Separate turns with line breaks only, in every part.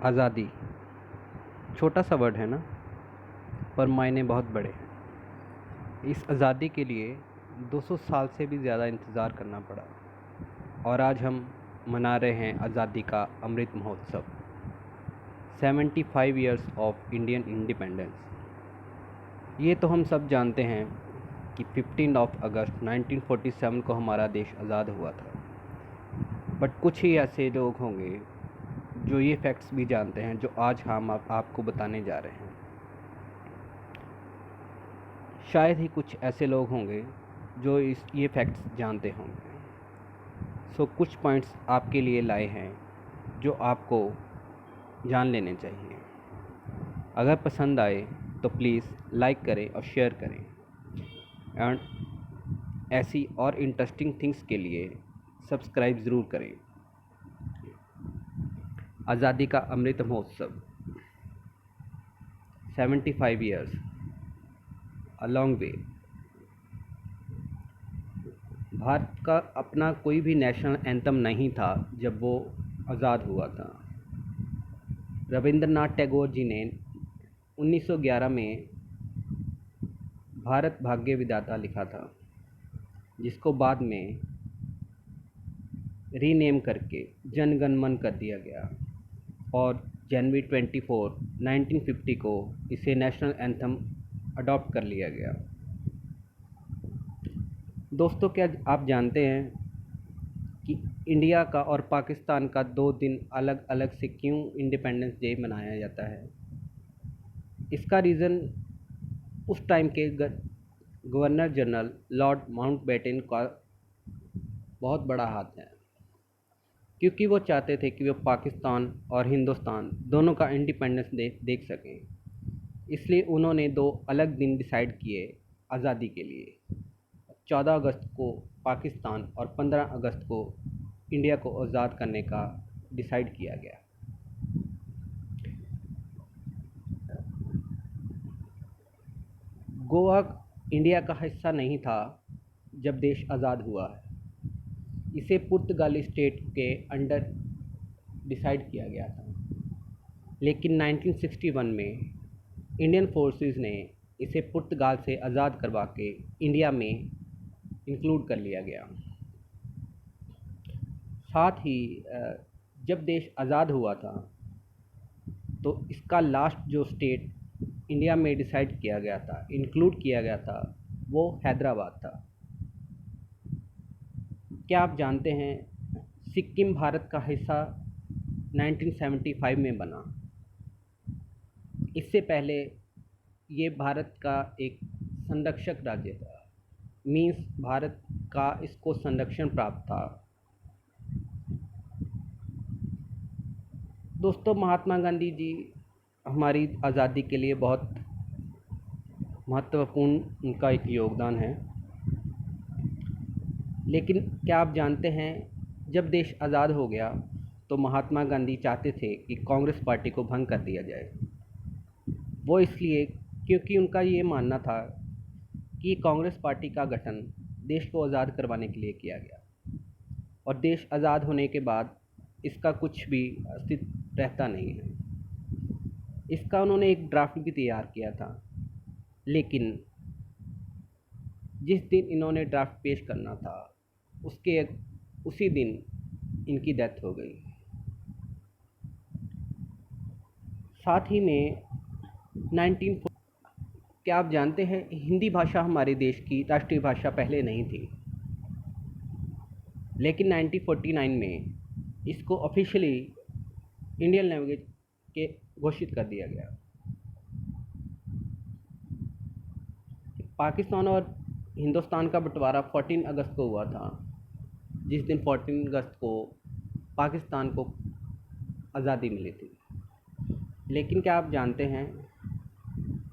आज़ादी छोटा सा वर्ड है ना, पर मायने बहुत बड़े हैं। इस आज़ादी के लिए 200 साल से भी ज़्यादा इंतज़ार करना पड़ा और आज हम मना रहे हैं आज़ादी का Amrit Mahotsav. 75 years of Indian independence. ये तो हम सब जानते हैं कि 15 अगस्त 1947 को हमारा देश आज़ाद हुआ था। बट कुछ ही ऐसे लोग होंगे जो ये फैक्ट्स भी जानते हैं जो आज हम आपको बताने जा रहे हैं। शायद ही कुछ ऐसे लोग होंगे जो ये फैक्ट्स जानते होंगे। सो कुछ पॉइंट्स आपके लिए लाए हैं जो आपको जान लेने चाहिए। अगर पसंद आए तो प्लीज़ लाइक करें और शेयर करें, एंड ऐसी और इंटरेस्टिंग थिंग्स के लिए सब्सक्राइब ज़रूर करें। आज़ादी का Amrit Mahotsav 75 years, a long way. Bharat का अपना कोई भी नेशनल एंथम नहीं था जब वो आज़ाद हुआ था। रविंद्रनाथ टैगोर जी ने 1911 में भारत भाग्य विधाता लिखा था, जिसको बाद में रीनेम करके जन गण मन कर दिया गया और जनवरी 24, 1950 को इसे नेशनल एंथम अडॉप्ट कर लिया गया। दोस्तों, क्या आप जानते हैं कि इंडिया का और पाकिस्तान का 2 दिन अलग अलग से क्यों इंडिपेंडेंस डे मनाया जाता है? इसका रीज़न उस टाइम के गवर्नर जनरल लॉर्ड माउंटबेटन का बहुत बड़ा हाथ है, क्योंकि वो चाहते थे कि वो पाकिस्तान और हिंदुस्तान दोनों का इंडिपेंडेंस डे देख सकें। इसलिए उन्होंने 2 अलग दिन डिसाइड किए आज़ादी के लिए। 14 अगस्त को पाकिस्तान और 15 अगस्त को इंडिया को आज़ाद करने का डिसाइड किया गया। गोवा इंडिया का हिस्सा नहीं था जब देश आज़ाद हुआ है। इसे पुर्तगाली स्टेट के अंडर डिसाइड किया गया था, लेकिन 1961 में इंडियन फोर्सेस ने इसे पुर्तगाल से आज़ाद करवा के इंडिया में इंक्लूड कर लिया गया। साथ ही जब देश आज़ाद हुआ था तो इसका लास्ट जो स्टेट इंडिया में डिसाइड किया गया था, इंक्लूड किया गया था, वो हैदराबाद था। क्या आप जानते हैं सिक्किम भारत का हिस्सा 1975 में बना। इससे पहले ये भारत का एक संरक्षक राज्य था, मीन्स भारत का इसको संरक्षण प्राप्त था। दोस्तों, महात्मा गांधी जी हमारी आज़ादी के लिए बहुत महत्वपूर्ण उनका एक योगदान है। लेकिन क्या आप जानते हैं जब देश आज़ाद हो गया तो महात्मा गांधी चाहते थे कि कांग्रेस पार्टी को भंग कर दिया जाए। वो इसलिए क्योंकि उनका ये मानना था कि कांग्रेस पार्टी का गठन देश को आज़ाद करवाने के लिए किया गया और देश आज़ाद होने के बाद इसका कुछ भी अस्तित्व रहता नहीं है। इसका उन्होंने एक ड्राफ्ट भी तैयार किया था, लेकिन जिस दिन इन्होंने ड्राफ्ट पेश करना था उसी दिन इनकी डेथ हो गई। साथ ही में 19 क्या आप जानते हैं हिंदी भाषा हमारे देश की राष्ट्रीय भाषा पहले नहीं थी, लेकिन 1949 में इसको ऑफिशियली इंडियन लैंग्वेज के घोषित कर दिया गया। पाकिस्तान और हिंदुस्तान का बंटवारा 14 अगस्त को हुआ था, जिस दिन 14 अगस्त को पाकिस्तान को आज़ादी मिली थी। लेकिन क्या आप जानते हैं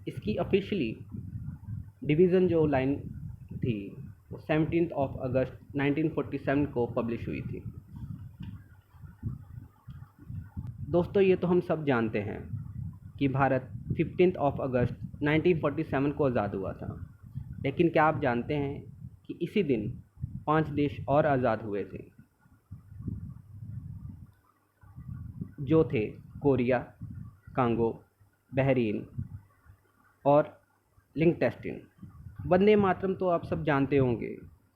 इसकी ऑफिशियली डिवीज़न जो लाइन थी वो 17 अगस्त 1947 को पब्लिश हुई थी। दोस्तों, ये तो हम सब जानते हैं कि भारत 15 अगस्त 1947 को आज़ाद हुआ था, लेकिन क्या आप जानते हैं कि इसी दिन 5 देश और आज़ाद हुए थे, जो थे कोरिया, कांगो, बहरीन और लिंकटेस्टिन। वंदे मातरम तो आप सब जानते होंगे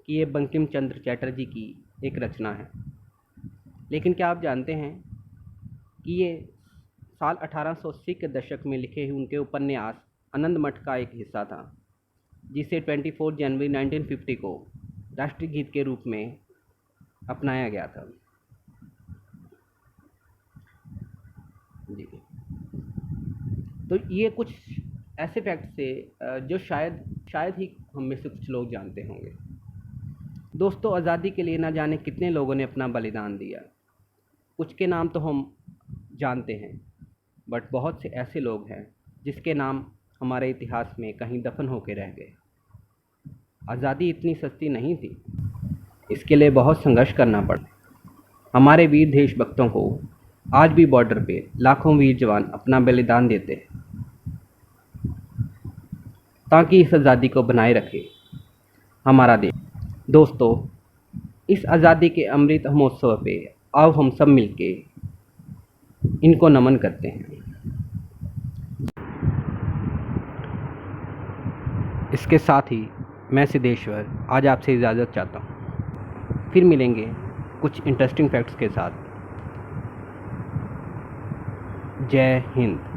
कि ये बंकिम चंद्र चटर्जी की एक रचना है। लेकिन क्या आप जानते हैं कि ये साल 1880 के दशक में लिखे हुए उनके उपन्यास आनंद मठ का एक हिस्सा था, जिसे 24 जनवरी 1950 को राष्ट्रीय गीत के रूप में अपनाया गया था। जी, तो ये कुछ ऐसे फैक्ट्स थे जो शायद ही हम में से कुछ लोग जानते होंगे। दोस्तों, आज़ादी के लिए ना जाने कितने लोगों ने अपना बलिदान दिया। कुछ के नाम तो हम जानते हैं, बट बहुत से ऐसे लोग हैं जिसके नाम हमारे इतिहास में कहीं दफन होकर रह गए। आज़ादी इतनी सस्ती नहीं थी, इसके लिए बहुत संघर्ष करना पड़ा। हमारे वीर देशभक्तों को आज भी बॉर्डर पे लाखों वीर जवान अपना बलिदान देते हैं ताकि इस आज़ादी को बनाए रखे हमारा देश। दोस्तों, इस आज़ादी के अमृत महोत्सव पे आओ हम सब मिलके इनको नमन करते हैं। इसके साथ ही मैं सिद्धेश्वर आज आपसे इजाज़त चाहता हूँ। फिर मिलेंगे कुछ इंटरेस्टिंग फैक्ट्स के साथ। जय हिंद।